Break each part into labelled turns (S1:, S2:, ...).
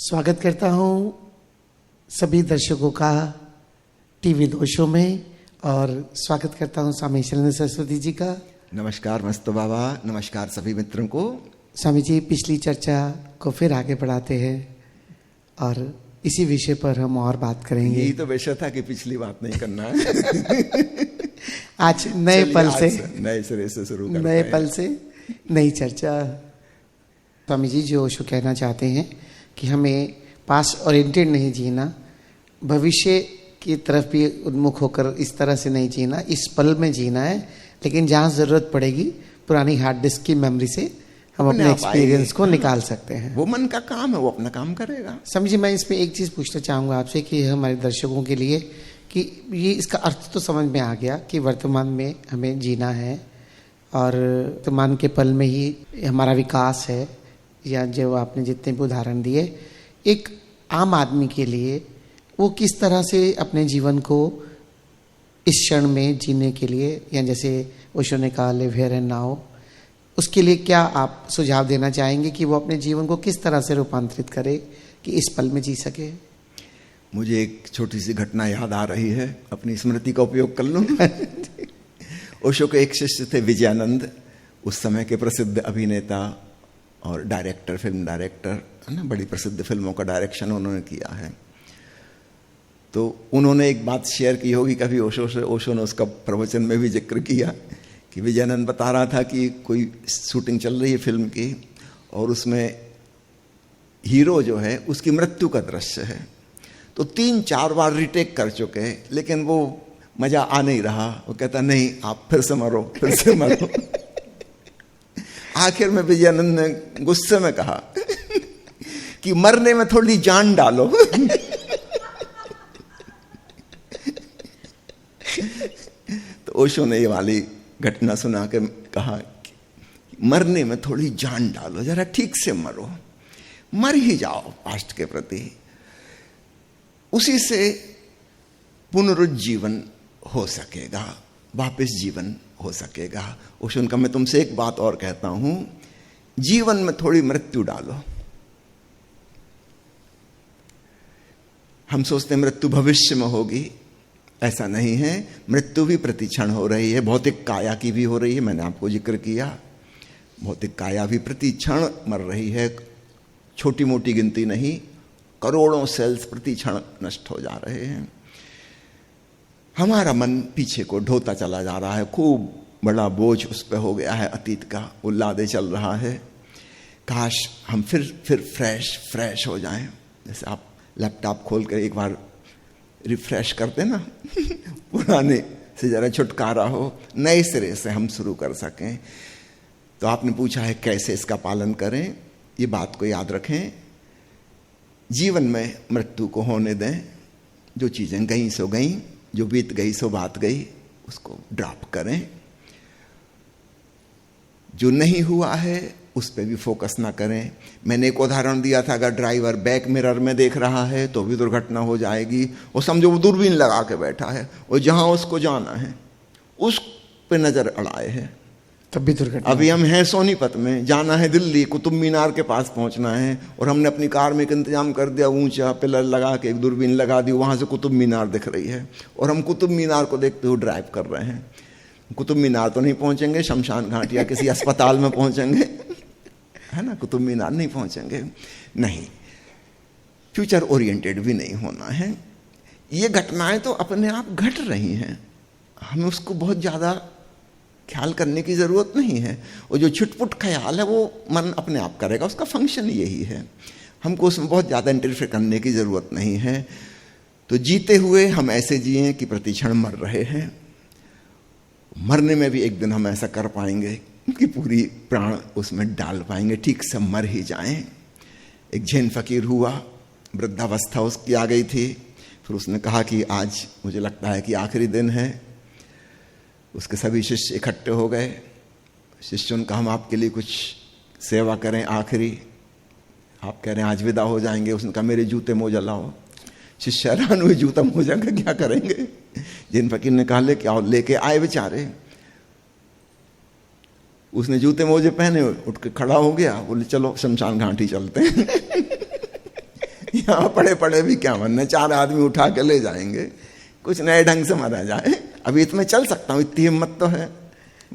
S1: स्वागत करता हूँ सभी दर्शकों का टीवी 2 शो में और स्वागत करता हूँ स्वामी शैलेंद्र सरस्वती जी का।
S2: नमस्कार मस्तु बाबा, नमस्कार सभी मित्रों को। स्वामी
S1: जी पिछली चर्चा को फिर आगे बढ़ाते हैं और इसी विषय पर हम और बात करेंगे।
S2: यही तो विषय था कि पिछली बात नहीं करना है।
S1: आज नए पल से
S2: नए सिरे से शुरू करते हैं।
S1: नए पल से नई चर्चा। स्वामी जी जो ओशो कहना चाहते हैं कि हमें पास ओरिएंटेड नहीं जीना, भविष्य की तरफ भी उन्मुख होकर इस तरह से नहीं जीना, इस पल में जीना है। लेकिन जहाँ ज़रूरत पड़ेगी पुरानी हार्ड डिस्क की मेमोरी से हम अपने एक्सपीरियंस को निकाल सकते हैं।
S2: वो मन का काम है, वो अपना काम करेगा।
S1: समझिए, मैं इसमें एक चीज़ पूछना चाहूँगा आपसे कि हमारे दर्शकों के लिए कि ये इसका अर्थ तो समझ में आ गया कि वर्तमान में हमें जीना है और वर्तमान के पल में ही हमारा विकास है, या जो आपने जितने भी उदाहरण दिए, एक आम आदमी के लिए वो किस तरह से अपने जीवन को इस क्षण में जीने के लिए, या जैसे ओशो ने कहा लिव हियर एंड नाउ, उसके लिए क्या आप सुझाव देना चाहेंगे कि वो अपने जीवन को किस तरह से रूपांतरित करे कि इस पल में जी सके?
S2: मुझे एक छोटी सी घटना याद आ रही है, अपनी स्मृति का उपयोग कर लूं। ओशो के एक शिष्य थे विजयानंद, उस समय के प्रसिद्ध अभिनेता और डायरेक्टर, फिल्म डायरेक्टर है ना, बड़ी प्रसिद्ध फिल्मों का डायरेक्शन उन्होंने किया है। तो उन्होंने एक बात शेयर की होगी कभी ओशो से, ओशो ने उसका प्रवचन में भी जिक्र किया कि विजयानंद बता रहा था कि कोई शूटिंग चल रही है फिल्म की और उसमें हीरो जो है उसकी मृत्यु का दृश्य है। तो 3-4 बार रिटेक कर चुके हैं लेकिन वो मजा आ नहीं रहा। वो कहता नहीं, आप फिर से मरो, फिर से मरो। आखिर में विजयानंद ने गुस्से में कहा कि मरने में थोड़ी जान डालो। तो ओशो ने ये वाली घटना सुना के कहा कि मरने में थोड़ी जान डालो, जरा ठीक से मरो, मर ही जाओ पास्ट के प्रति, उसी से पुनरुज्जीवन हो सकेगा, वापस जीवन हो सकेगा। ओशो का मैं तुमसे एक बात और कहता हूं, जीवन में थोड़ी मृत्यु डालो। हम सोचते हैं मृत्यु भविष्य में होगी, ऐसा नहीं है। मृत्यु भी प्रतिक्षण हो रही है, भौतिक काया की भी हो रही है। मैंने आपको जिक्र किया, भौतिक काया भी प्रतिक्षण मर रही है, छोटी मोटी गिनती नहीं, करोड़ों सेल्स प्रतिक्षण नष्ट हो जा रहे हैं। हमारा मन पीछे को ढोता चला जा रहा है, खूब बड़ा बोझ उस पर हो गया है अतीत का, वो लादे चल रहा है। काश हम फिर फ्रेश हो जाएं। जैसे आप लैपटॉप खोल कर एक बार रिफ्रेश करते ना, पुराने से जरा छुटकारा हो, नए सिरे से हम शुरू कर सकें। तो आपने पूछा है कैसे इसका पालन करें, ये बात को याद रखें, जीवन में मृत्यु को होने दें। जो चीज़ें गई सो गई, जो बीत गई सो बात गई, उसको ड्रॉप करें। जो नहीं हुआ है उस पर भी फोकस ना करें। मैंने एक उदाहरण दिया था, अगर ड्राइवर बैक मिरर में देख रहा है तो भी दुर्घटना हो जाएगी। और समझो वो दूरबीन लगा के बैठा है और जहां उसको जाना है उस पे नजर अड़ाए है,
S1: तब भी दुर्घटना।
S2: अभी हम हैं सोनीपत में, जाना है दिल्ली, कुतुब मीनार के पास पहुंचना है और हमने अपनी कार में एक इंतजाम कर दिया, ऊंचा पिलर लगा के एक दूरबीन लगा दी, वहां से कुतुब मीनार दिख रही है और हम कुतुब मीनार को देखते हुए ड्राइव कर रहे हैं। कुतुब मीनार तो नहीं पहुंचेंगे, शमशान घाट या किसी अस्पताल में पहुंचेंगे, है ना, कुतुब मीनार नहीं पहुंचेंगे। नहीं, फ्यूचर ओरिएंटेड भी नहीं होना है। ये घटनाएं तो अपने आप घट रही हैं, हमें उसको बहुत ज़्यादा ख्याल करने की ज़रूरत नहीं है। और जो छुटपुट ख्याल है वो मन अपने आप करेगा, उसका फंक्शन यही है। हमको उसमें बहुत ज़्यादा इंटरफेयर करने की ज़रूरत नहीं है। तो जीते हुए हम ऐसे जिए कि प्रतिक्षण मर रहे हैं। मरने में भी एक दिन हम ऐसा कर पाएंगे कि पूरी प्राण उसमें डाल पाएंगे, ठीक से मर ही जाएं। एक जैन फकीर हुआ, वृद्धावस्था उसकी आ गई थी, फिर उसने कहा कि आज मुझे लगता है कि आखिरी दिन है। उसके सभी शिष्य इकट्ठे हो गए। शिष्यों ने कहा हम आपके लिए कुछ सेवा करें आखिरी, आप कह रहे हैं आज विदा हो जाएंगे। उसने कहा मेरे जूते मोजा लाओ। शिष्य हैरान हुए, जूता मोजा का क्या करेंगे? जैन फकीर ने कहा लेके आओ। लेके आए बेचारे। उसने जूते मोजे पहने, उठ के खड़ा हो गया, बोले चलो शमशान घाटी चलते हैं। यहाँ पड़े पड़े भी क्या मरना, 4 आदमी उठा के ले जाएंगे, कुछ नए ढंग से मरा जाए। अभी इसमें चल सकता हूँ, इतनी हिम्मत तो है,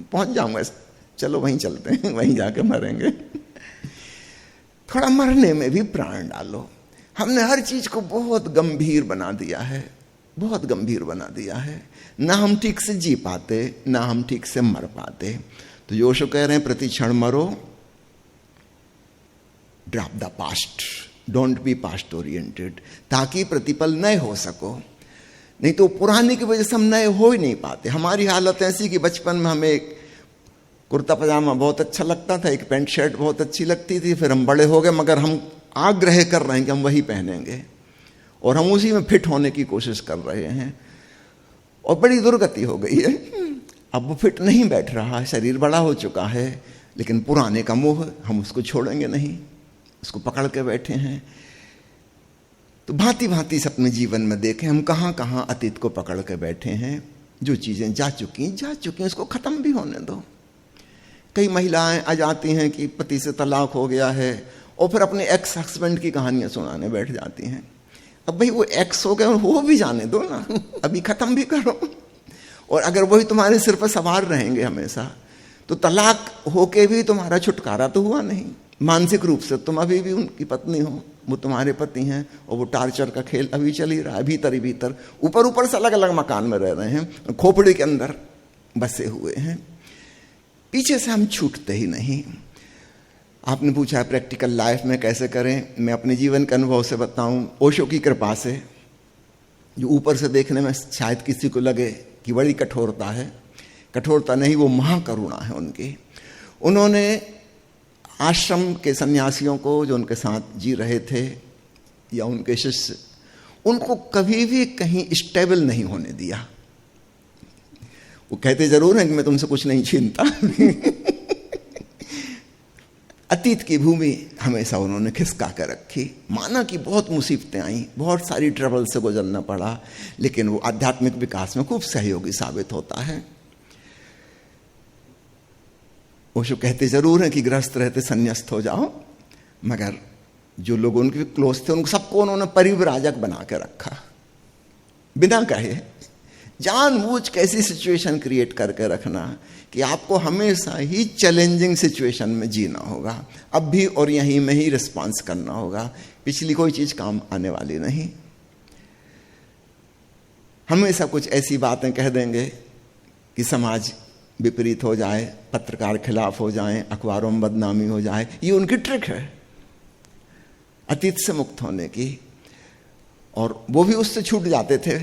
S2: पहुंच जाऊंगा, चलो वहीं चलते हैं, वहीं जाके मरेंगे। थोड़ा मरने में भी प्राण डालो। हमने हर चीज को बहुत गंभीर बना दिया है, बहुत गंभीर बना दिया है। ना हम ठीक से जी पाते, ना हम ठीक से मर पाते। तो ओशो कह रहे हैं प्रति क्षण मरो, drop the past, don't be past oriented, ताकि प्रतिपल नए हो सको। नहीं तो पुराने की वजह से हम नए हो ही नहीं पाते। हमारी हालत ऐसी कि बचपन में हमें एक कुर्ता पजामा बहुत अच्छा लगता था, एक पैंट शर्ट बहुत अच्छी लगती थी, फिर हम बड़े हो गए मगर हम आग्रह कर रहे हैं कि हम वही पहनेंगे और हम उसी में फिट होने की कोशिश कर रहे हैं, और बड़ी दुर्गति हो गई है। अब वो फिट नहीं बैठ रहा है, शरीर बड़ा हो चुका है, लेकिन पुराने का मोह हम उसको छोड़ेंगे नहीं, उसको पकड़ के बैठे हैं। तो भांति भांति से अपने जीवन में देखें हम कहाँ कहाँ अतीत को पकड़ के बैठे हैं। जो चीजें जा चुकी उसको खत्म भी होने दो। कई महिलाएं आ जाती हैं कि पति से तलाक हो गया है और फिर अपने एक्स हस्बैंड की कहानियां सुनाने बैठ जाती हैं। अब भाई वो एक्स हो गए और वो भी जाने दो ना, अभी खत्म भी करो। और अगर वही तुम्हारे सिर पर सवार रहेंगे हमेशा, तो तलाक होके भी तुम्हारा छुटकारा तो हुआ नहीं। मानसिक रूप से तुम अभी भी उनकी पत्नी हो, वो तुम्हारे पति हैं, और वो टार्चर का खेल अभी चल ही रहा है भीतर ही भीतर। ऊपर ऊपर से अलग अलग मकान में रह रहे हैं, खोपड़ी के अंदर बसे हुए हैं, पीछे से हम छूटते ही नहीं। आपने पूछा है प्रैक्टिकल लाइफ में कैसे करें। मैं अपने जीवन के अनुभव से बताऊं, ओशो की कृपा से, जो ऊपर से देखने में शायद किसी को लगे कि बड़ी कठोरता है, कठोरता नहीं, वो महाकरुणा है उनकी। उन्होंने आश्रम के सन्यासियों को जो उनके साथ जी रहे थे या उनके शिष्य, उनको कभी भी कहीं स्टेबल नहीं होने दिया। वो कहते जरूर हैं कि मैं तुमसे कुछ नहीं छीनता अतीत की भूमि हमेशा उन्होंने खिसका कर रखी। माना कि बहुत मुसीबतें आई, बहुत सारी ट्रबल से गुजरना पड़ा, लेकिन वो आध्यात्मिक विकास में खूब सहयोगी साबित होता है। ओशो कहते जरूर हैं कि गृहस्थ रहते संन्यास्त हो जाओ, मगर जो लोग उनके क्लोज थे उनको सबको उन्होंने परिव्राजक बना के रखा, बिना कहे। जानबूझ कैसी सिचुएशन क्रिएट करके रखना कि आपको हमेशा ही चैलेंजिंग सिचुएशन में जीना होगा, अब भी, और यहीं में ही रिस्पॉन्स करना होगा। पिछली कोई चीज काम आने वाली नहीं। हमेशा कुछ ऐसी बातें कह देंगे कि समाज विपरीत हो जाए, पत्रकार खिलाफ हो जाएं, अखबारों में बदनामी हो जाए। ये उनकी ट्रिक है अतीत से मुक्त होने की, और वो भी उससे छूट जाते थे।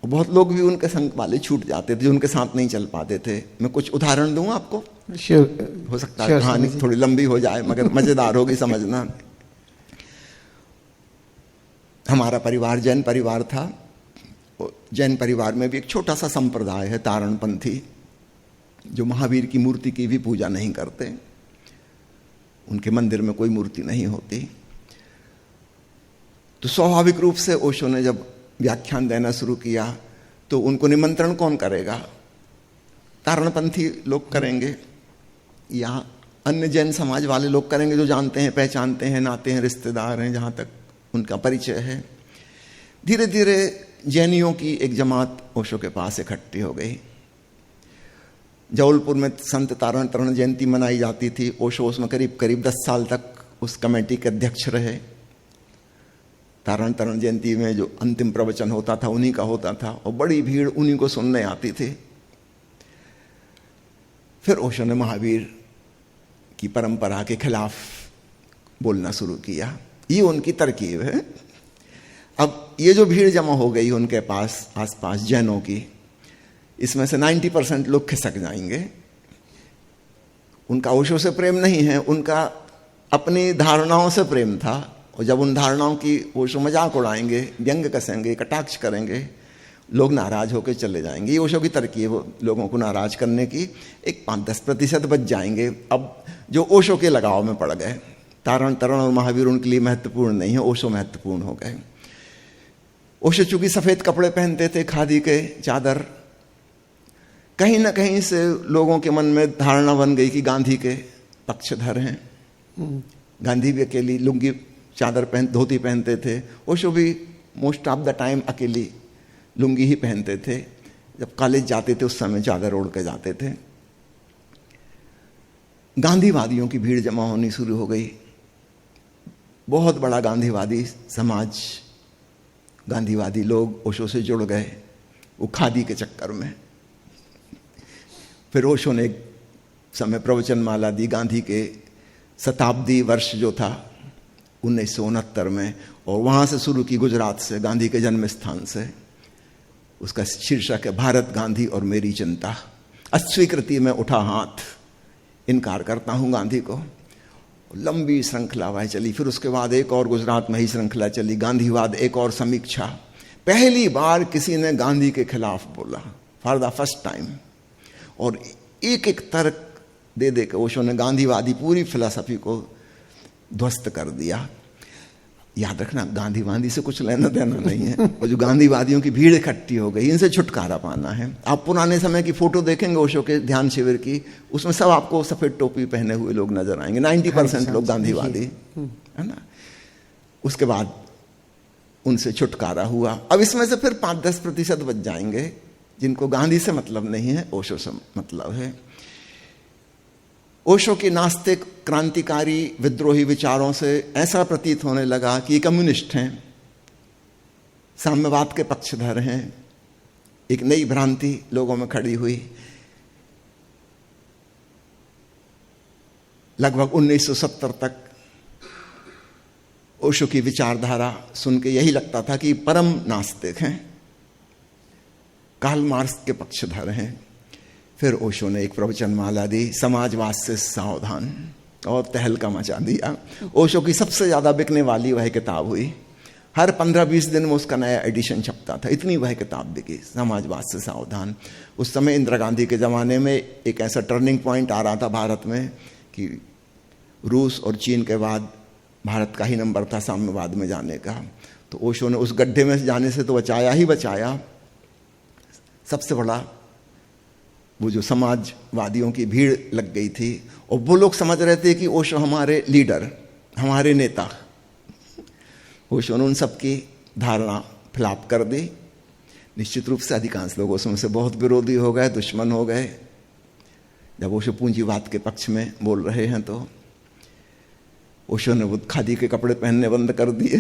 S2: बहुत लोग भी उनके संग वाले छूट जाते थे जो उनके साथ नहीं चल पाते थे। मैं कुछ उदाहरण दूं आपको, हो सकता है कहानी थोड़ी लंबी हो जाए मगर मजेदार होगी समझना। हमारा परिवार जैन परिवार था। जैन परिवार में भी एक छोटा सा संप्रदाय है तारणपंथी, जो महावीर की मूर्ति की भी पूजा नहीं करते। उनके मंदिर में कोई मूर्ति नहीं होती। तो स्वाभाविक रूप से ओशो ने जब व्याख्यान देना शुरू किया तो उनको निमंत्रण कौन करेगा? तारणपंथी लोग करेंगे या अन्य जैन समाज वाले लोग करेंगे, जो जानते हैं, पहचानते हैं, नाते हैं, रिश्तेदार हैं, जहां तक उनका परिचय है। धीरे धीरे जैनियों की एक जमात ओशो के पास इकट्ठी हो गई। जबलपुर में संत तारण तरण जयंती मनाई जाती थी। ओशो उसमें करीब करीब 10 साल तक उस कमेटी के अध्यक्ष रहे। तारण तरण जयंती में जो अंतिम प्रवचन होता था उन्हीं का होता था, और बड़ी भीड़ उन्हीं को सुनने आती थी। फिर ओशो ने महावीर की परंपरा के खिलाफ बोलना शुरू किया। ये उनकी तरकीब है। अब ये जो भीड़ जमा हो गई उनके पास आसपास जैनों की, इसमें से 90% लोग खिसक जाएंगे। उनका ओशो से प्रेम नहीं है, उनका अपनी धारणाओं से प्रेम था। और जब उन धारणाओं की ओशो मजाक उड़ाएंगे, व्यंग कसेंगे, कटाक्ष करेंगे, लोग नाराज होकर चले जाएंगे। ये ओशो की तरकीब है लोगों को नाराज करने की। एक 5-10% बच जाएंगे अब जो ओशो के लगाव में पड़ गए। तारण तरण और महावीर उनके लिए महत्वपूर्ण नहीं है, ओशो महत्वपूर्ण हो गए। ओशो चूंकि सफेद कपड़े पहनते थे, खादी के चादर, कहीं ना कहीं से लोगों के मन में धारणा बन गई कि गांधी के पक्षधर हैं। गांधी भी अकेली लुंगी धोती पहनते थे। ओशो भी मोस्ट ऑफ द टाइम अकेली लुंगी ही पहनते थे। जब कॉलेज जाते थे उस समय चादर ओढ़ के जाते थे। गांधीवादियों की भीड़ जमा होनी शुरू हो गई। बहुत बड़ा गांधीवादी समाज, गांधीवादी लोग ओशो से जुड़ गए, वो खादी के चक्कर में। फिर ओशो ने एक समय प्रवचन माला दी गांधी के शताब्दी वर्ष जो था 1969 में, और वहां से शुरू की, गुजरात से, गांधी के जन्म स्थान से। उसका शीर्षक है भारत गांधी और मेरी चिंता। अस्वीकृति में उठा हाथ, इनकार करता हूं गांधी को। लंबी श्रृंखला वह चली। फिर उसके बाद एक और गुजरात में ही श्रृंखला चली, गांधीवाद, एक और समीक्षा। पहली बार किसी ने गांधी के खिलाफ बोला, फॉर द फर्स्ट टाइम। और एक एक तर्क दे दे के ओशो ने गांधीवादी पूरी फिलॉसफी को ध्वस्त कर दिया। याद रखना, गांधीवादी से कुछ लेना देना नहीं है। वो जो गांधीवादियों की भीड़ इकट्ठी हो गई, इनसे छुटकारा पाना है। आप पुराने समय की फोटो देखेंगे ओशो के ध्यान शिविर की, उसमें सब आपको सफेद टोपी पहने हुए लोग नजर आएंगे। 90% लोग गांधीवादी है ना। उसके बाद उनसे छुटकारा हुआ। अब इसमें से फिर 5-10% बच जाएंगे जिनको गांधी से मतलब नहीं है, ओशो से मतलब है। ओशो के नास्तिक, क्रांतिकारी, विद्रोही विचारों से ऐसा प्रतीत होने लगा कि कम्युनिस्ट हैं, साम्यवाद के पक्षधर हैं। एक नई भ्रांति लोगों में खड़ी हुई। लगभग 1970 तक ओशो की विचारधारा सुन के यही लगता था कि परम नास्तिक हैं, कार्ल मार्क्स के पक्षधर हैं। फिर ओशो ने एक प्रवचन माला दी, समाजवाद से सावधान, और तहलका मचा दिया। ओशो की सबसे ज्यादा बिकने वाली वह किताब हुई। हर 15-20 दिन में उसका नया एडिशन छपता था, इतनी वह किताब बिकी, समाजवाद से सावधान। उस समय इंदिरा गांधी के ज़माने में एक ऐसा टर्निंग पॉइंट आ रहा था भारत में कि रूस और चीन के बाद भारत का ही नंबर था साम्यवाद में जाने का। तो ओशो ने उस गड्ढे में जाने से तो बचाया ही बचाया। सबसे बड़ा वो जो समाजवादियों की भीड़ लग गई थी, और वो लोग समझ रहे थे कि ओशो हमारे लीडर, हमारे नेता। ओशो ने उन सबकी धारणा फ्लॉप कर दी। निश्चित रूप से अधिकांश लोग उसमें से बहुत विरोधी हो गए, दुश्मन हो गए। जब ओशो पूंजीवाद के पक्ष में बोल रहे हैं तो ओशो ने वो खादी के कपड़े पहनने बंद कर दिए।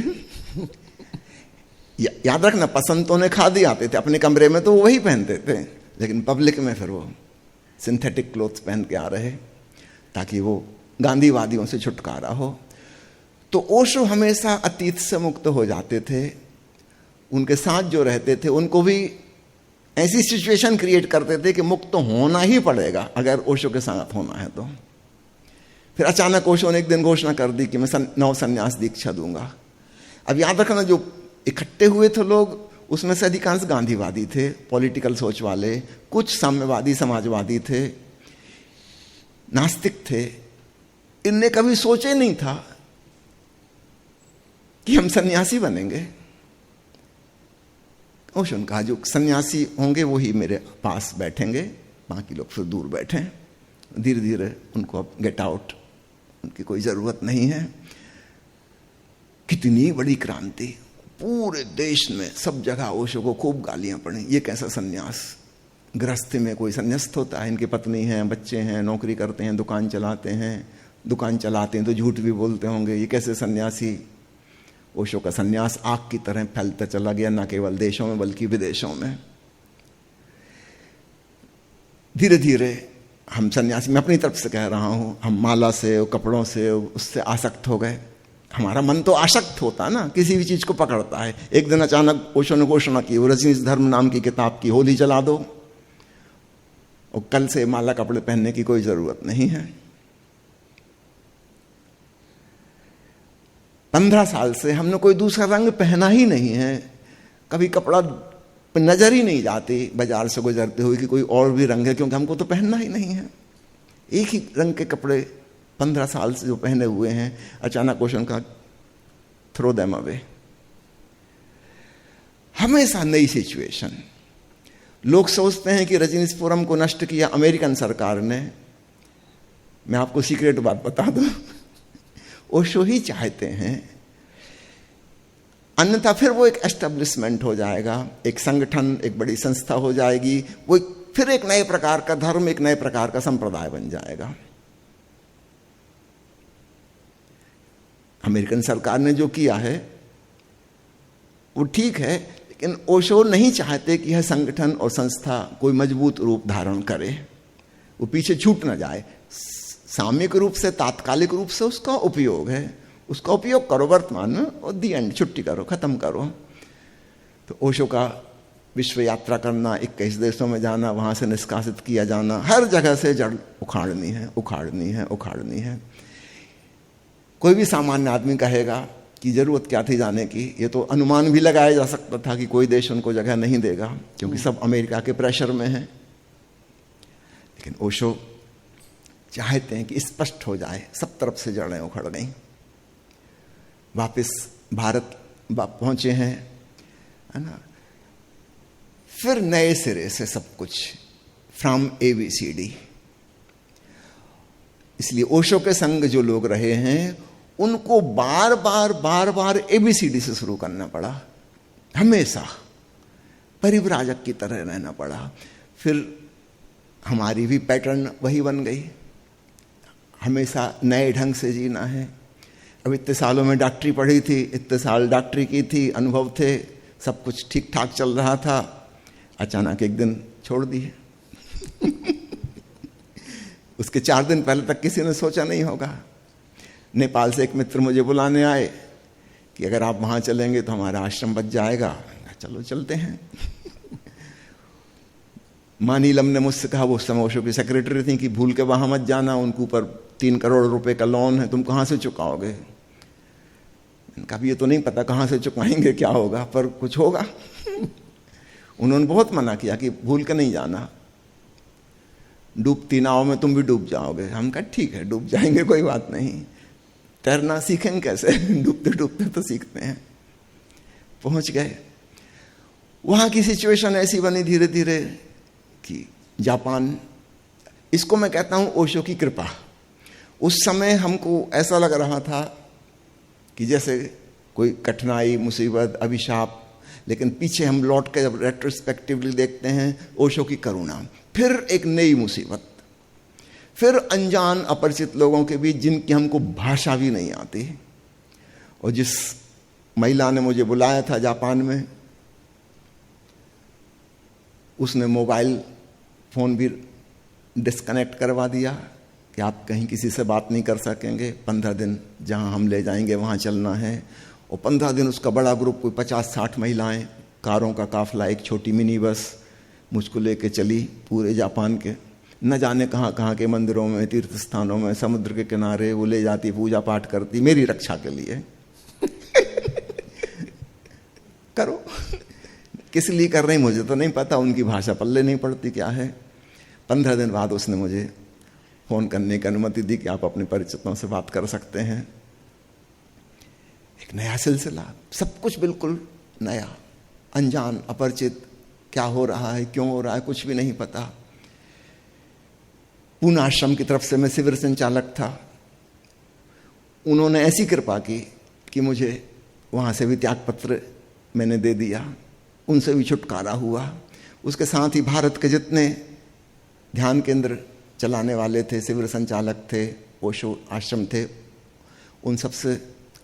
S2: याद रखना, पसंद तो उन्हें खादी आते थे, अपने कमरे में तो वो वही पहनते थे, लेकिन पब्लिक में फिर वो सिंथेटिक क्लोथ्स पहन के आ रहे ताकि वो गांधीवादियों से छुटकारा हो। तो ओशो हमेशा अतीत से मुक्त हो जाते थे। उनके साथ जो रहते थे उनको भी ऐसी सिचुएशन क्रिएट करते थे कि मुक्त तो होना ही पड़ेगा अगर ओशो के साथ होना है तो। फिर अचानक ओशो ने एक दिन घोषणा कर दी कि मैं नव संन्यास दीक्षा दूंगा। अब याद रखना, जो इकट्ठे हुए थे लोग उसमें से अधिकांश गांधीवादी थे, पॉलिटिकल सोच वाले, कुछ साम्यवादी समाजवादी थे, नास्तिक थे। इनने कभी सोचे नहीं था कि हम सन्यासी बनेंगे। ओशो ने कहा जो सन्यासी होंगे वही मेरे पास बैठेंगे, बाकी लोग फिर दूर बैठे। धीरे धीरे उनको अब गेट आउट, उनकी कोई जरूरत नहीं है। कितनी बड़ी क्रांति, पूरे देश में सब जगह ओशो को खूब गालियां पड़ी। ये कैसा सन्यास, गृहस्थी में कोई संन्यास्त होता है? इनकी पत्नी हैं, बच्चे हैं, नौकरी करते हैं, दुकान चलाते हैं तो झूठ भी बोलते होंगे, ये कैसे सन्यासी? ओशो का सन्यास आग की तरह फैलता चला गया, न केवल देशों में बल्कि विदेशों में। धीरे धीरे हम सन्यासी, मैं अपनी तरफ से कह रहा हूं, हम माला से, कपड़ों से, उससे आसक्त हो गए। हमारा मन तो आसक्त होता ना, किसी भी चीज को पकड़ता है। एक दिन अचानक ओशो ने घोषणा की, वो रजनीश धर्म नाम की किताब की होली जला दो, और कल से माला कपड़े पहनने की कोई जरूरत नहीं है। 15 साल से हमने कोई दूसरा रंग पहना ही नहीं है। कभी कपड़ा नजर ही नहीं जाती बाजार से गुजरते हुए कि कोई और भी रंग है, क्योंकि हमको तो पहनना ही नहीं है। एक ही रंग के कपड़े 15 साल से जो पहने हुए हैं, अचानक ओशो का थ्रो देम अवे। हमेशा नई सिचुएशन। लोग सोचते हैं कि रजनीशपुरम को नष्ट किया अमेरिकन सरकार ने। मैं आपको सीक्रेट बात बता दूं, ओशो ही चाहते हैं अन्यथा फिर वो एक एस्टेब्लिशमेंट हो जाएगा, एक संगठन, एक बड़ी संस्था हो जाएगी, वो फिर एक नए प्रकार का धर्म, एक नए प्रकार का संप्रदाय बन जाएगा। अमेरिकन सरकार ने जो किया है वो ठीक है, लेकिन ओशो नहीं चाहते कि यह संगठन और संस्था कोई मजबूत रूप धारण करे, वो पीछे छूट ना जाए। सामयिक रूप से, तात्कालिक रूप से उसका उपयोग है, उसका उपयोग करो वर्तमान में, और दी एंड, छुट्टी करो, खत्म करो। तो ओशो का विश्व यात्रा करना, 21 देशों में जाना, वहां से निष्कासित किया जाना, हर जगह से जड़ उखाड़नी है, उखाड़नी है, उखाड़नी है। कोई भी सामान्य आदमी कहेगा कि जरूरत क्या थी जाने की, ये तो अनुमान भी लगाया जा सकता था कि कोई देश उनको जगह नहीं देगा क्योंकि सब अमेरिका के प्रेशर में है। लेकिन ओशो चाहते हैं कि स्पष्ट हो जाए, सब तरफ से जड़ें उखड़ गई। वापस भारत पहुंचे हैं, है ना, फिर नए सिरे से सब कुछ, फ्रॉम ABCD। इसलिए ओशो के संग जो लोग रहे हैं उनको बार बार ABCD से शुरू करना पड़ा, हमेशा परिव्राजक की तरह रहना पड़ा। फिर हमारी भी पैटर्न वही बन गई, हमेशा नए ढंग से जीना है। अब इतने सालों में डॉक्टरी पढ़ी थी, इतने साल डॉक्टरी की थी, अनुभव थे, सब कुछ ठीक ठाक चल रहा था, अचानक एक दिन छोड़ दिए। उसके 4 दिन पहले तक किसी ने सोचा नहीं होगा। नेपाल से एक मित्र मुझे बुलाने आए कि अगर आप वहां चलेंगे तो हमारा आश्रम बच जाएगा। चलो चलते हैं। माँ नीलम ने मुझसे कहा, वो समय ओशो की सेक्रेटरी थी, कि भूल के वहां मत जाना, उनके ऊपर 3 करोड़ रुपए का लोन है, तुम कहां से चुकाओगे। कभी ये तो नहीं पता कहां से चुकाएंगे, क्या होगा, पर कुछ होगा। उन्होंने बहुत मना किया कि भूल के नहीं जाना, डूबती नाव में तुम भी डूब जाओगे। हम कहा ठीक है, डूब जाएंगे, कोई बात नहीं, तैरना सीखेंगे कैसे, डूबते डूबते तो सीखते हैं। पहुंच गए वहां की सिचुएशन ऐसी बनी धीरे धीरे कि जापान, इसको मैं कहता हूं ओशो की कृपा। उस समय हमको ऐसा लग रहा था कि जैसे कोई कठिनाई, मुसीबत, अभिशाप, लेकिन पीछे हम लौट के जब रेट्रोस्पेक्टिवली देखते हैं, ओशो की करुणा। फिर एक नई मुसीबत, फिर अनजान अपरिचित लोगों के बीच जिनकी हमको भाषा भी नहीं आती। और जिस महिला ने मुझे बुलाया था जापान में, उसने मोबाइल फोन भी डिस्कनेक्ट करवा दिया कि आप कहीं किसी से बात नहीं कर सकेंगे, 15 दिन जहां हम ले जाएंगे वहां चलना है। और 15 दिन उसका बड़ा ग्रुप, कोई 50-60 महिलाएं, कारों का काफिला, एक छोटी मिनी बस मुझको लेके चली पूरे जापान के, न जाने कहाँ कहाँ के मंदिरों में, तीर्थ स्थानों में, समुद्र के किनारे वो ले जाती, पूजा पाठ करती, मेरी रक्षा के लिए। करो, किस लिए कर रही मुझे तो नहीं पता, उनकी भाषा पल्ले नहीं पड़ती क्या है। 15 दिन बाद उसने मुझे फोन करने की अनुमति दी कि आप अपने परिचितों से बात कर सकते हैं। एक नया सिलसिला, सब कुछ बिल्कुल नया, अनजान, अपरिचित, क्या हो रहा है, क्यों हो रहा है, कुछ भी नहीं पता। पूना आश्रम की तरफ से मैं शिविर संचालक था, उन्होंने ऐसी कृपा की कि मुझे वहां से भी त्याग पत्र मैंने दे दिया, उनसे भी छुटकारा हुआ। उसके साथ ही भारत के जितने ध्यान केंद्र चलाने वाले थे, शिविर संचालक थे, ओशो आश्रम थे, उन सब से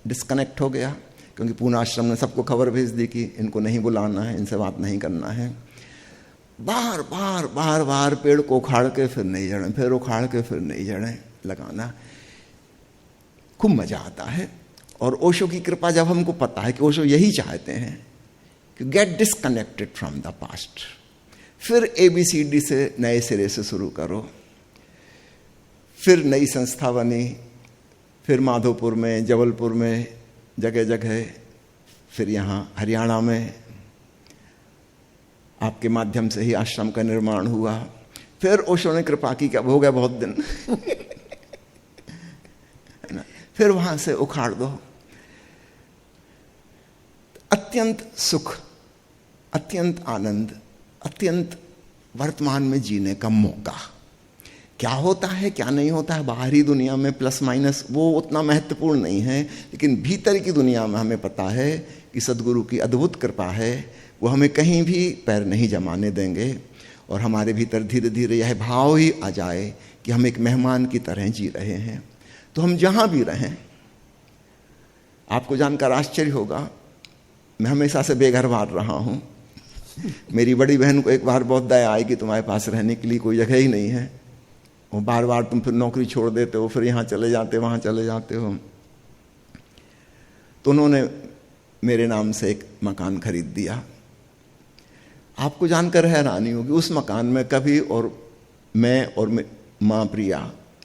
S2: डिस्कनेक्ट हो गया, क्योंकि पूना आश्रम ने सबको खबर भेज दी कि इनको नहीं बुलाना है, इनसे बात नहीं करना है। बार बार बार बार पेड़ को उखाड़ के फिर नई जड़ें, फिर उखाड़ के फिर नई जड़ें लगाना, खूब मजा आता है। और ओशो की कृपा, जब हमको पता है कि ओशो यही चाहते हैं कि get disconnected from the past, फिर ABCD से नए सिरे से शुरू करो। फिर नई संस्था बनी, फिर माधोपुर में, जबलपुर में, जगह जगह, फिर यहाँ हरियाणा में आपके माध्यम से ही आश्रम का निर्माण हुआ। फिर ओशो ने कृपा की, क्या हो गया बहुत दिन। फिर वहां से उखाड़ दो। अत्यंत सुख, अत्यंत आनंद, अत्यंत वर्तमान में जीने का मौका। क्या होता है क्या नहीं होता है बाहरी दुनिया में प्लस माइनस वो उतना महत्वपूर्ण नहीं है, लेकिन भीतर की दुनिया में हमें पता है कि सद्गुरु की अद्भुत कृपा है, वो हमें कहीं भी पैर नहीं जमाने देंगे। और हमारे भीतर धीरे धीरे यह भाव ही आ जाए कि हम एक मेहमान की तरह जी रहे हैं, तो हम जहाँ भी रहें। आपको जानकर आश्चर्य होगा, मैं हमेशा से बेघर बार रहा हूँ। मेरी बड़ी बहन को एक बार बहुत दया आई कि तुम्हारे पास रहने के लिए कोई जगह ही नहीं है, वो बार बार तुम फिर नौकरी छोड़ देते हो, फिर यहाँ चले जाते वहाँ चले जाते हो। तो उन्होंने मेरे नाम से एक मकान खरीद दिया। आपको जानकर हैरानी होगी, उस मकान में कभी और मैं और माँ प्रिया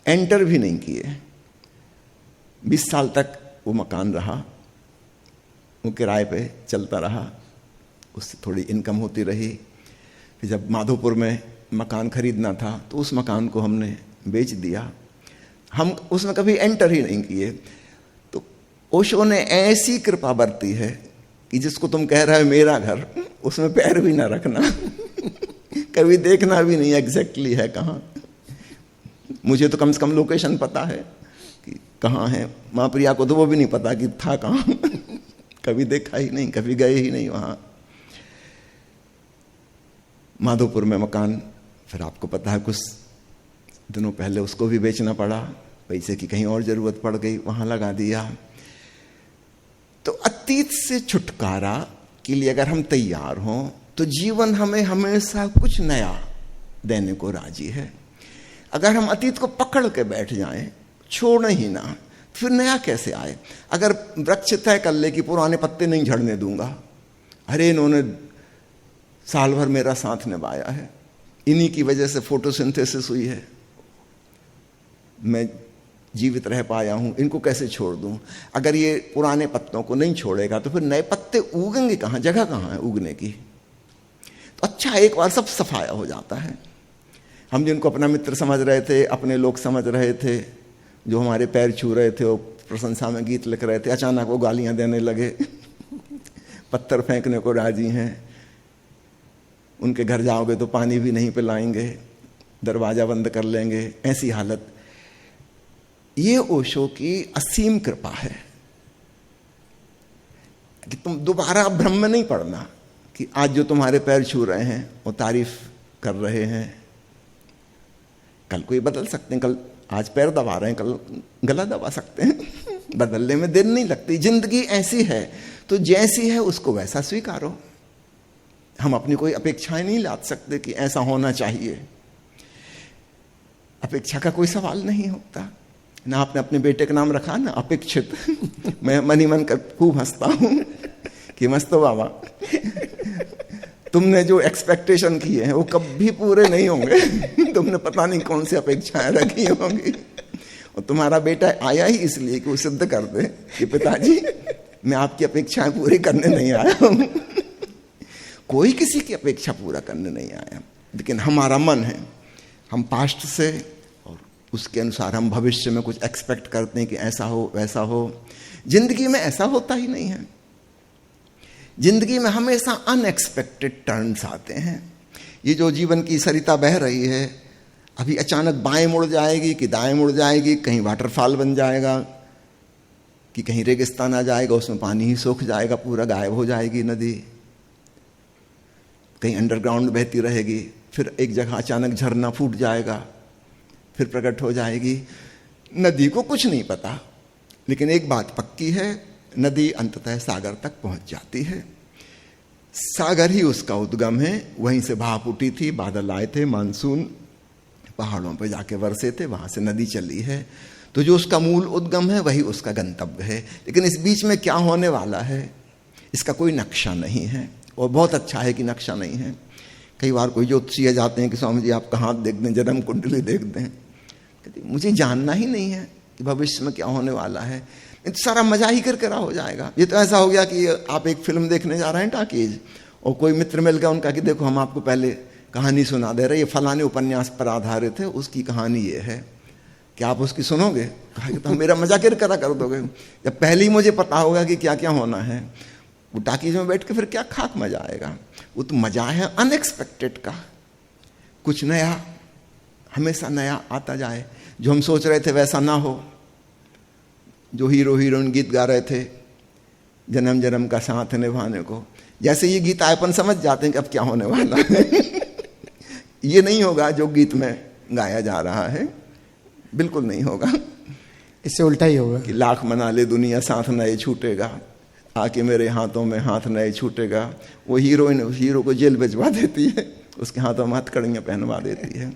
S2: एंटर भी नहीं किए। 20 साल तक वो मकान रहा, वो किराए पे चलता रहा, उससे थोड़ी इनकम होती रही। फिर जब माधोपुर में मकान खरीदना था तो उस मकान को हमने बेच दिया, हम उसमें कभी एंटर ही नहीं किए। तो ओशो ने ऐसी कृपा बरती है कि जिसको तुम कह रहे हो मेरा घर, उसमें पैर भी ना रखना कभी देखना भी नहीं एग्जैक्टली है कहाँ। मुझे तो कम से कम लोकेशन पता है कि कहाँ है, माँ प्रिया को तो वो भी नहीं पता कि था कहाँ कभी देखा ही नहीं, कभी गए ही नहीं वहाँ। माधोपुर में मकान, फिर आपको पता है कुछ दिनों पहले उसको भी बेचना पड़ा, पैसे की कहीं और जरूरत पड़ गई, वहाँ लगा दिया। तो अतीत से छुटकारा के लिए अगर हम तैयार हों तो जीवन हमें हमेशा कुछ नया देने को राजी है। अगर हम अतीत को पकड़ के बैठ जाएं, छोड़ें ही ना, तो फिर नया कैसे आए। अगर वृक्ष तय कर ले कि पुराने पत्ते नहीं झड़ने दूंगा, अरे इन्होंने साल भर मेरा साथ निभाया है, इन्हीं की वजह से फोटोसिंथेसिस हुई है, मैं जीवित रह पाया हूं, इनको कैसे छोड़ दूं। अगर ये पुराने पत्तों को नहीं छोड़ेगा तो फिर नए पत्ते उगेंगे कहां, जगह कहां है उगने की। तो अच्छा एक बार सब सफाया हो जाता है। हम जिनको अपना मित्र समझ रहे थे, अपने लोग समझ रहे थे, जो हमारे पैर छू रहे थे, वो प्रशंसा में गीत लिख रहे थे, अचानक वो गालियां देने लगे पत्थर फेंकने को राजी हैं। उनके घर जाओगे तो पानी भी नहीं पिलाएंगे, दरवाजा बंद कर लेंगे, ऐसी हालत। ये ओशो की असीम कृपा है कि तुम दोबारा भ्रम में नहीं पड़ना कि आज जो तुम्हारे पैर छू रहे हैं वो तारीफ कर रहे हैं, कल कोई बदल सकते हैं, कल आज पैर दबा रहे हैं कल गला दबा सकते हैं बदलने में देर नहीं लगती। जिंदगी ऐसी है तो जैसी है उसको वैसा स्वीकारो। हम अपनी कोई अपेक्षाएं नहीं ला सकते कि ऐसा होना चाहिए, अपेक्षा का कोई सवाल नहीं होता ना। आपने अपने बेटे का नाम रखा ना अपेक्षित मैं मन ही मन कर खूब हंसता हूं कि मस्त बाबा तुमने जो एक्सपेक्टेशन किए हैं वो कभी पूरे नहीं होंगे तुमने पता नहीं कौन सी अपेक्षाएं रखी होंगी, और तुम्हारा बेटा आया ही इसलिए कि वो सिद्ध कर दे कि पिताजी मैं आपकी अपेक्षाएं पूरी करने नहीं आया हूं। कोई किसी की अपेक्षा पूरा करने नहीं आया, लेकिन हमारा मन है, हम पास्ट से और उसके अनुसार हम भविष्य में कुछ एक्सपेक्ट करते हैं कि ऐसा हो वैसा हो। जिंदगी में ऐसा होता ही नहीं है। जिंदगी में हमेशा अनएक्सपेक्टेड टर्न्स आते हैं। ये जो जीवन की सरिता बह रही है, अभी अचानक बाएं मुड़ जाएगी कि दाएं मुड़ जाएगी, कहीं वाटरफॉल बन जाएगा कि कहीं रेगिस्तान आ जाएगा, उसमें पानी ही सूख जाएगा, पूरा गायब हो जाएगी नदी, कहीं अंडरग्राउंड बहती रहेगी, फिर एक जगह अचानक झरना फूट जाएगा, फिर प्रकट हो जाएगी। नदी को कुछ नहीं पता, लेकिन एक बात पक्की है, नदी अंततः सागर तक पहुंच जाती है। सागर ही उसका उद्गम है, वहीं से भाप उठी थी, बादल आए थे, मानसून पहाड़ों पर जाके बरसे थे, वहां से नदी चली है। तो जो उसका मूल उद्गम है वही उसका गंतव्य है। लेकिन इस बीच में क्या होने वाला है इसका कोई नक्शा नहीं है, और बहुत अच्छा है कि नक्शा नहीं है। कई बार कोई ज्योतिषी जाते हैं कि स्वामी जी आपका हाथ देख दें, जन्म कुंडली देख दें, कहते मुझे जानना ही नहीं है कि भविष्य में क्या होने वाला है, तो सारा मजा ही करकरा हो जाएगा। ये तो ऐसा हो गया कि आप एक फिल्म देखने जा रहे हैं टाकीज, और कोई मित्र मिल गया उनका कि देखो हम आपको पहले कहानी सुना दे रहे, ये फलाने उपन्यास पर आधारित है, उसकी कहानी ये है, क्या आप उसकी सुनोगे? कहा कि तो मेरा मजा करकरा कर दोगे। जब पहले ही मुझे पता होगा कि क्या क्या होना है, वो टाकीज में बैठ के फिर क्या खाक मजा आएगा। वो तो मजा है अनएक्सपेक्टेड का, कुछ नया, हमेशा नया आता जाए, जो हम सोच रहे थे वैसा ना हो। जो हीरो हीरोइन गीत गा रहे थे जन्म जन्म का साथ निभाने को, जैसे ये गीत आयपन समझ जाते हैं कि अब क्या होने वाला है। ये नहीं होगा जो गीत में गाया जा रहा है, बिल्कुल नहीं होगा।
S1: इससे उल्टा ही होगा
S2: कि लाख मना ले दुनिया साथ नए छूटेगा, आके मेरे हाथों में हाथ नए छूटेगा। वो हीरोइन हीरो को जेल भिजवा देती है, उसके हाथों में हथकड़ियाँ पहनवा देती है।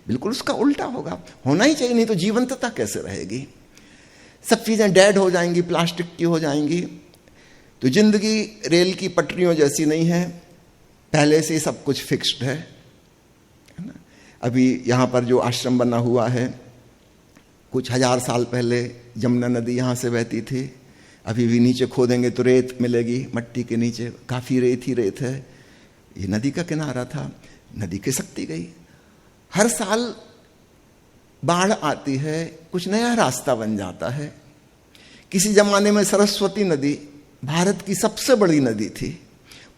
S2: बिल्कुल उसका उल्टा होगा, होना ही चाहिए, नहीं तो जीवंतता कैसे रहेगी। सब चीज़ें डेड हो जाएंगी, प्लास्टिक की हो जाएंगी। तो जिंदगी रेल की पटरियों जैसी नहीं है, पहले से सब कुछ फिक्स्ड है ना। अभी यहाँ पर जो आश्रम बना हुआ है, कुछ 1000 साल पहले जमुना नदी यहाँ से बहती थी। अभी भी नीचे खोदेंगे तो रेत मिलेगी, मट्टी के नीचे काफ़ी रेत ही रेत है। ये नदी का किनारा था, नदी खिसकती गई। हर साल बाढ़ आती है, कुछ नया रास्ता बन जाता है। किसी जमाने में सरस्वती नदी भारत की सबसे बड़ी नदी थी।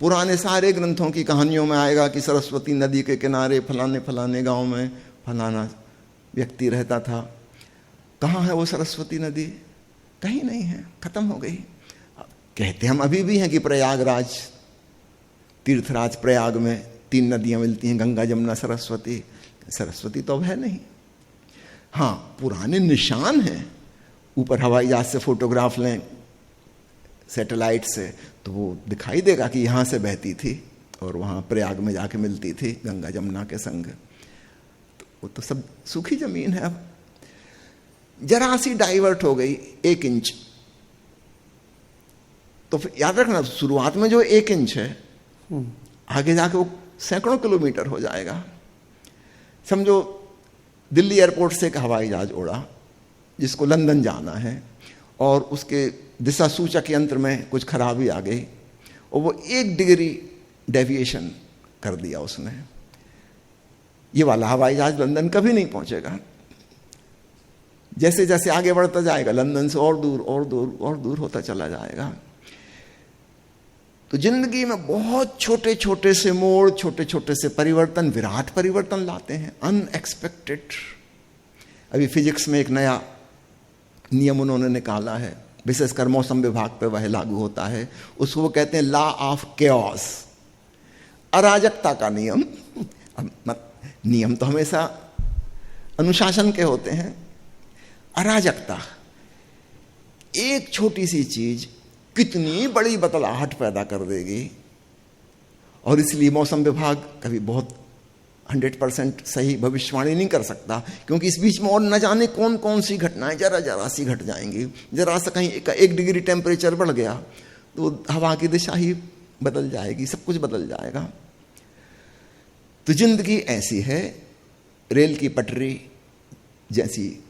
S2: पुराने सारे ग्रंथों की कहानियों में आएगा कि सरस्वती नदी के किनारे फलाने फलाने गांव में फलाना व्यक्ति रहता था। कहाँ है वो सरस्वती नदी? कहीं नहीं है, खत्म हो गई। कहते हम अभी भी हैं कि प्रयागराज, तीर्थराज प्रयाग में 3 नदियां मिलती हैं, गंगा जमुना सरस्वती। सरस्वती तो अब है नहीं। हाँ, पुराने निशान हैं। ऊपर हवाई जहाज से फोटोग्राफ लें, सैटेलाइट से, तो वो दिखाई देगा कि यहाँ से बहती थी और वहाँ प्रयाग में जाके मिलती थी गंगा जमुना के संग। तो वो तो सब सूखी जमीन है। अब जरा सी डाइवर्ट हो गई 1 इंच, तो फिर याद रखना शुरुआत में जो 1 इंच है, आगे जाके वो सैकड़ों किलोमीटर हो जाएगा। समझो दिल्ली एयरपोर्ट से एक हवाई जहाज उड़ा जिसको लंदन जाना है, और उसके दिशा सूचक यंत्र में कुछ खराबी आ गई और वो 1 डिग्री डेविएशन कर दिया उसने। ये वाला हवाई जहाज लंदन कभी नहीं पहुंचेगा। जैसे जैसे आगे बढ़ता जाएगा, लंदन से और दूर और दूर और दूर होता चला जाएगा। तो जिंदगी में बहुत छोटे छोटे से मोड़, छोटे छोटे से परिवर्तन विराट परिवर्तन लाते हैं, अनएक्सपेक्टेड। अभी फिजिक्स में एक नया नियम उन्होंने निकाला है, विशेषकर मौसम विभाग पे वह लागू होता है। उसको वो कहते हैं लॉ ऑफ केओस, अराजकता का नियम। अब नियम तो हमेशा अनुशासन के होते हैं, अराजकता। एक छोटी सी चीज कितनी बड़ी बदलाहट पैदा कर देगी। और इसलिए मौसम विभाग कभी बहुत 100% सही भविष्यवाणी नहीं कर सकता, क्योंकि इस बीच में और न जाने कौन कौन सी घटनाएं जरा जरा सी घट जाएंगी। जरा सा कहीं 1 डिग्री टेम्परेचर बढ़ गया तो हवा की दिशा ही बदल जाएगी, सब कुछ बदल जाएगा। तो जिंदगी ऐसी है, रेल की पटरी जैसी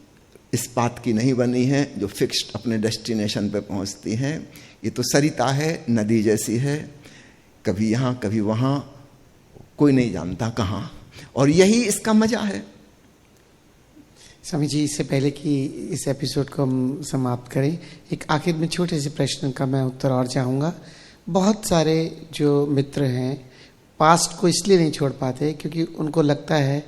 S2: इस्पात की नहीं बनी है जो फिक्स्ड अपने डेस्टिनेशन पे पहुंचती है। ये तो सरिता है, नदी जैसी है, कभी यहाँ कभी वहाँ, कोई नहीं जानता कहाँ। और यही इसका मजा है।
S1: स्वामी जी, इससे पहले कि इस एपिसोड को हम समाप्त करें, एक आखिर में छोटे से प्रश्न का मैं उत्तर और चाहूँगा। बहुत सारे जो मित्र हैं पास्ट को इसलिए नहीं छोड़ पाते क्योंकि उनको लगता है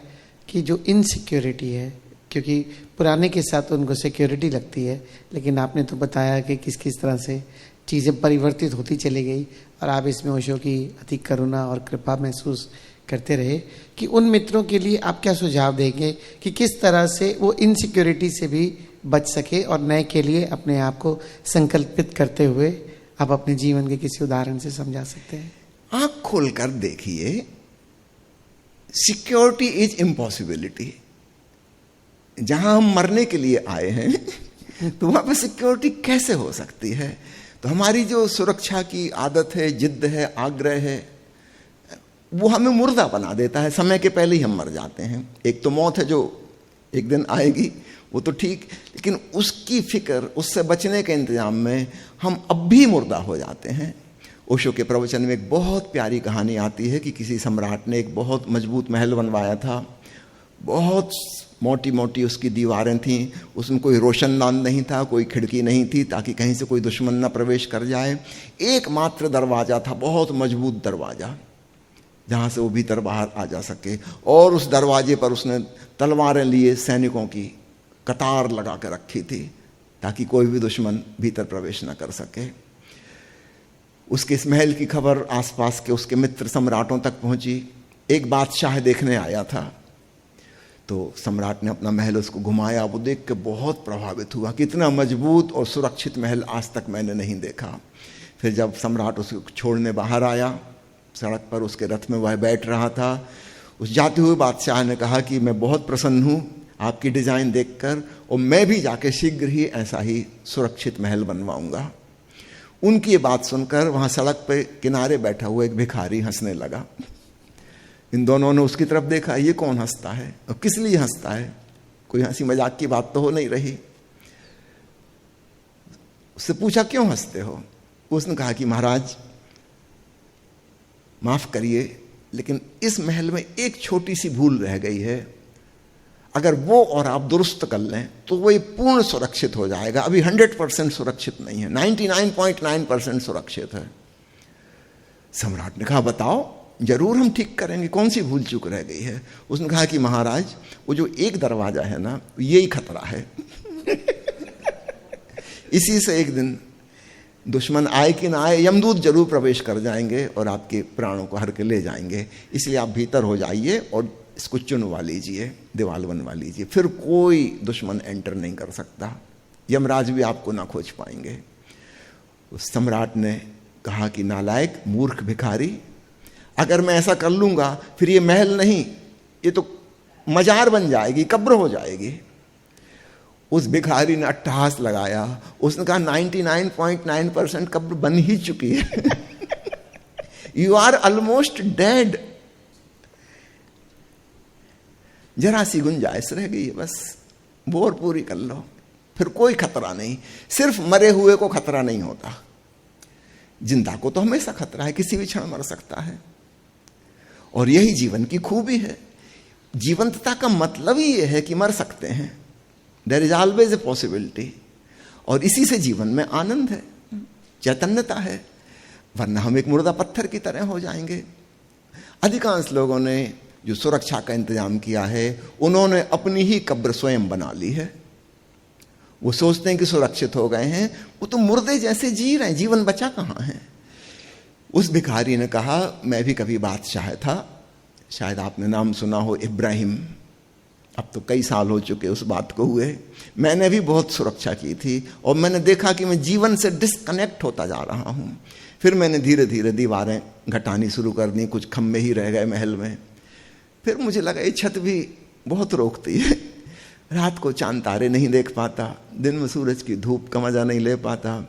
S1: कि जो इनसिक्योरिटी है, क्योंकि पुराने के साथ उनको सिक्योरिटी लगती है, लेकिन आपने तो बताया कि किस किस तरह से चीज़ें परिवर्तित होती चली गई और आप इसमें ओशो की अति करुणा और कृपा महसूस करते रहे। कि उन मित्रों के लिए आप क्या सुझाव देंगे कि किस तरह से वो इनसिक्योरिटी से भी बच सके और नए के लिए अपने आप को संकल्पित करते हुए आप अपने जीवन के किसी उदाहरण से समझा सकते हैं?
S2: आंख खोलकर देखिए, सिक्योरिटी इज इम्पॉसिबिलिटी। जहां हम मरने के लिए आए हैं तो वहां पर सिक्योरिटी कैसे हो सकती है? तो हमारी जो सुरक्षा की आदत है, जिद्द है, आग्रह है, वो हमें मुर्दा बना देता है। समय के पहले ही हम मर जाते हैं। एक तो मौत है जो एक दिन आएगी, वो तो ठीक, लेकिन उसकी फिक्र, उससे बचने के इंतजाम में हम अब भी मुर्दा हो जाते हैं। ओशो के प्रवचन में एक बहुत प्यारी कहानी आती है कि किसी सम्राट ने एक बहुत मजबूत महल बनवाया था। बहुत मोटी मोटी उसकी दीवारें थीं, उसमें कोई रोशनदान नहीं था, कोई खिड़की नहीं थी ताकि कहीं से कोई दुश्मन न प्रवेश कर जाए। एकमात्र दरवाज़ा था, बहुत मजबूत दरवाज़ा। जहां से वो भीतर बाहर आ जा सके। और उस दरवाजे पर उसने तलवारें लिए सैनिकों की कतार लगा कर रखी थी ताकि कोई भी दुश्मन भीतर प्रवेश न कर सके। उसके इस महल की खबर आसपास के उसके मित्र सम्राटों तक पहुंची। एक बादशाह देखने आया था, तो सम्राट ने अपना महल उसको घुमाया। वो देख के बहुत प्रभावित हुआ कि इतना मजबूत और सुरक्षित महल आज तक मैंने नहीं देखा। फिर जब सम्राट उसको छोड़ने बाहर आया, सड़क पर उसके रथ में वह बैठ रहा था, उस जाते हुए बादशाह ने कहा कि मैं बहुत प्रसन्न हूँ आपकी डिजाइन देखकर, और मैं भी जाके शीघ्र ही ऐसा ही सुरक्षित महल बनवाऊंगा। उनकी ये बात सुनकर वहां सड़क पे किनारे बैठा हुआ एक भिखारी हंसने लगा। इन दोनों ने उसकी तरफ देखा, ये कौन हंसता है और किस लिए हंसता है, कोई हंसी मजाक की बात तो हो नहीं रही। उससे पूछा क्यों हंसते हो? उसने कहा कि महाराज माफ करिए, लेकिन इस महल में एक छोटी सी भूल रह गई है, अगर वो और आप दुरुस्त कर लें तो वो पूर्ण सुरक्षित हो जाएगा। अभी 100% सुरक्षित नहीं है, 99.9% सुरक्षित है। सम्राट ने कहा बताओ, जरूर हम ठीक करेंगे, कौन सी भूल चूक रह गई है? उसने कहा कि महाराज वो जो एक दरवाजा है ना, यही खतरा है। इसी से एक दिन दुश्मन आए कि ना आए, यमदूत जरूर प्रवेश कर जाएंगे और आपके प्राणों को हर के ले जाएंगे। इसलिए आप भीतर हो जाइए और इसको चुनवा लीजिए, दीवार बनवा लीजिए, फिर कोई दुश्मन एंटर नहीं कर सकता, यमराज भी आपको ना खोज पाएंगे। उस सम्राट ने कहा कि नालायक मूर्ख भिखारी, अगर मैं ऐसा कर लूंगा फिर ये महल नहीं, ये तो मजार बन जाएगी, कब्र हो जाएगी। उस भिखारी ने अट्टहास लगाया, उसने कहा 99.9% कब्र बन ही चुकी है। यू आर ऑलमोस्ट डेड, जरा सी गुंजाइश रह गई है, बस बोर पूरी कर लो, फिर कोई खतरा नहीं। सिर्फ मरे हुए को खतरा नहीं होता, जिंदा को तो हमेशा खतरा है, किसी भी क्षण मर सकता है। और यही जीवन की खूबी है। जीवंतता का मतलब ही यह है कि मर सकते हैं, there is always a possibility, और इसी से जीवन में आनंद है, चैतन्यता है, वरना हम एक मुर्दा पत्थर की तरह हो जाएंगे। अधिकांश लोगों ने जो सुरक्षा का इंतजाम किया है, उन्होंने अपनी ही कब्र स्वयं बना ली है। वो सोचते हैं कि सुरक्षित हो गए हैं, वो तो मुर्दे जैसे जी रहे हैं, जीवन बचा कहाँ है। उस भिखारी ने कहा मैं भी कभी बादशाह था, शायद आपने नाम सुना हो इब्राहिम, अब तो कई साल हो चुके उस बात को हुए। मैंने भी बहुत सुरक्षा की थी और मैंने देखा कि मैं जीवन से डिस्कनेक्ट होता जा रहा हूं। फिर मैंने धीरे धीरे दीवारें घटानी शुरू कर दी, कुछ खम्भे ही रह गए महल में। फिर मुझे लगा ये छत भी बहुत रोकती है, रात को चांद तारे नहीं देख पाता, दिन में सूरज की धूप का मजा नहीं ले पाता।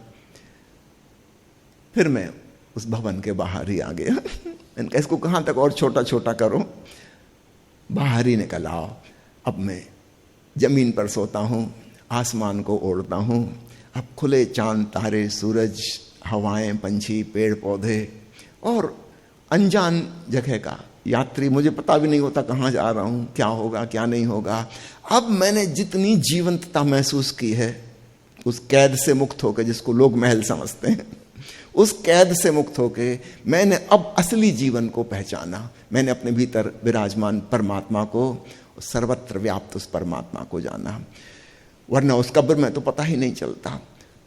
S2: फिर मैं उस भवन के बाहर ही आ गया। मैंने कहा इसको कहाँ तक और छोटा छोटा करो, बाहर ही निकल आओ। अब मैं जमीन पर सोता हूँ, आसमान को ओढ़ता हूँ, अब खुले चांद तारे, सूरज, हवाएं, पंछी, पेड़ पौधे, और अनजान जगह का यात्री, मुझे पता भी नहीं होता कहाँ जा रहा हूँ, क्या होगा क्या नहीं होगा। अब मैंने जितनी जीवंतता महसूस की है, उस कैद से मुक्त होकर, जिसको लोग महल समझते हैं, उस कैद से मुक्त होकर मैंने अब असली जीवन को पहचाना। मैंने अपने भीतर विराजमान परमात्मा को, सर्वत्र व्याप्त उस परमात्मा को जाना, वरना उस कब्र में तो पता ही नहीं चलता।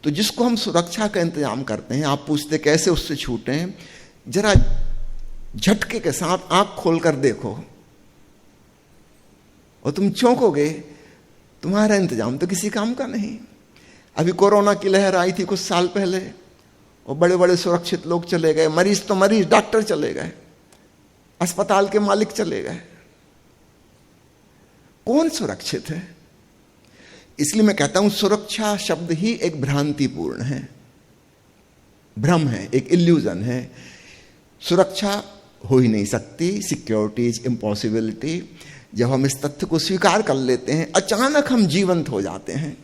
S2: तो जिसको हम सुरक्षा का इंतजाम करते हैं, आप पूछते कैसे उससे छूटें, जरा झटके के साथ आंख खोलकर देखो और तुम चौंकोगे, तुम्हारा इंतजाम तो किसी काम का नहीं। अभी कोरोना की लहर आई थी कुछ साल पहले, और बड़े बड़े सुरक्षित लोग चले गए, मरीज तो मरीज, डॉक्टर चले गए, अस्पताल के मालिक चले गए, कौन सुरक्षित है? इसलिए मैं कहता हूं सुरक्षा शब्द ही एक भ्रांतिपूर्ण है, भ्रम है, एक इल्यूजन है। सुरक्षा हो ही नहीं सकती, सिक्योरिटी इज इम्पॉसिबिलिटी। जब हम इस तथ्य को स्वीकार कर लेते हैं, अचानक हम जीवंत हो जाते हैं।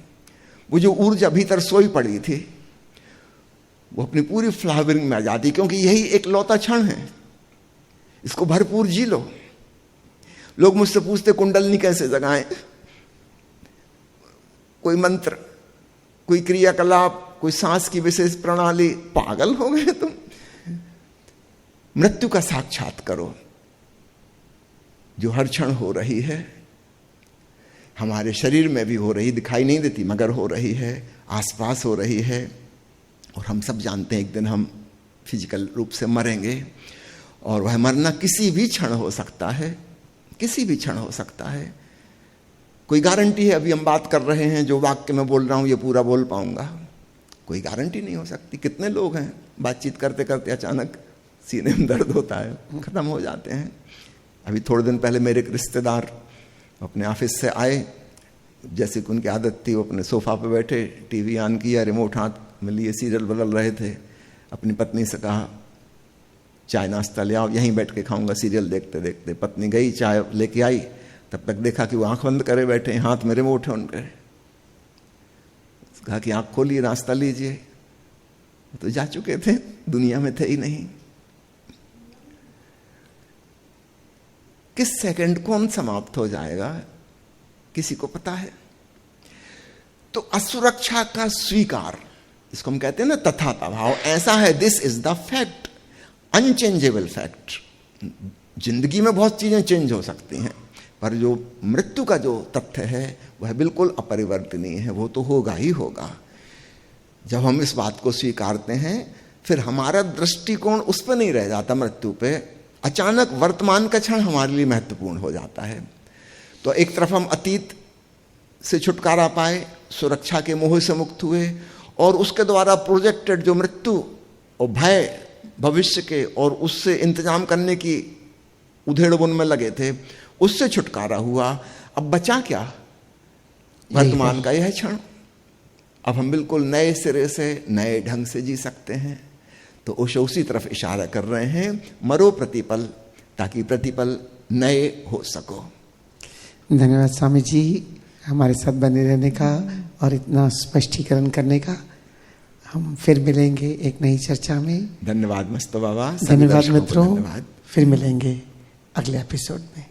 S2: वो जो ऊर्जा भीतर सोई पड़ी थी, वो अपनी पूरी फ्लावरिंग में आ जाती, क्योंकि यही एक लौता क्षण है, इसको भरपूर जी लो। लोग मुझसे पूछते कुंडलनी कैसे जगाएं, कोई मंत्र, कोई क्रियाकलाप, कोई सांस की विशेष प्रणाली, पागल हो गए तुम। मृत्यु का साक्षात करो, जो हर क्षण हो रही है, हमारे शरीर में भी हो रही, दिखाई नहीं देती मगर हो रही है, आसपास हो रही है। और हम सब जानते हैं एक दिन हम फिजिकल रूप से मरेंगे, और वह मरना किसी भी क्षण हो सकता है, किसी भी क्षण हो सकता है। कोई गारंटी है? अभी हम बात कर रहे हैं, जो वाक्य मैं बोल रहा हूं ये पूरा बोल पाऊंगा, कोई गारंटी नहीं हो सकती। कितने लोग हैं बातचीत करते करते अचानक सीने में दर्द होता है, खत्म हो जाते हैं। अभी थोड़े दिन पहले मेरे एक रिश्तेदार अपने ऑफिस से आए, जैसे कि उनकी आदत थी, वो अपने सोफा पे बैठे, टीवी ऑन किया, रिमोट हाथ में लिए सीरियल बदल रहे थे। अपनी पत्नी से कहा चाय नाश्ता ले आओ, यहीं बैठ के खाऊंगा सीरियल देखते देखते। पत्नी गई, चाय लेके आई, तब तक देखा कि वो आंख बंद करे बैठे, हाथ में रिमोट है उनके। कहा कि आंख खोलिए, नाश्ता लीजिए। तो जा चुके थे, दुनिया में थे ही नहीं। किस सेकंड कौन समाप्त हो जाएगा किसी को पता है? तो असुरक्षा का स्वीकार, इसको हम कहते हैं ना तथाता भाव, ऐसा है, this is the fact, unchangeable fact. जिंदगी में बहुत चीजें चेंज हो सकती हैं, पर जो मृत्यु का जो तथ्य है वह बिल्कुल अपरिवर्तनीय है, वो तो होगा ही होगा। जब हम इस बात को स्वीकारते हैं, फिर हमारा दृष्टिकोण उस पर नहीं रह जाता मृत्यु पे, अचानक वर्तमान का क्षण हमारे लिए महत्वपूर्ण हो जाता है। तो एक तरफ हम अतीत से छुटकारा पाए, सुरक्षा के मोह से मुक्त हुए, और उसके द्वारा प्रोजेक्टेड जो मृत्यु और भय भविष्य के और उससे इंतजाम करने की उधेड़-बुन में लगे थे, उससे छुटकारा हुआ। अब बचा क्या? वर्तमान का यह क्षण। अब हम बिल्कुल नए सिरे से, नए ढंग से जी सकते हैं। तो ओशो उसी तरफ इशारा कर रहे हैं, मरो प्रतिपल, ताकि प्रतिपल नए हो सको।
S1: धन्यवाद स्वामी जी, हमारे साथ बने रहने का और इतना स्पष्टीकरण करने का। हम फिर मिलेंगे एक नई चर्चा में।
S2: धन्यवाद मस्तो बाबा।
S1: धन्यवाद मित्रों, फिर मिलेंगे अगले एपिसोड में।